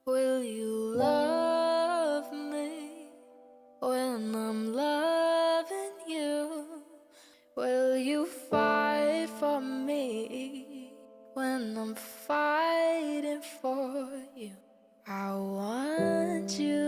Will you love me when I'm loving you? Will you fight for me when I'm fighting for you? I want you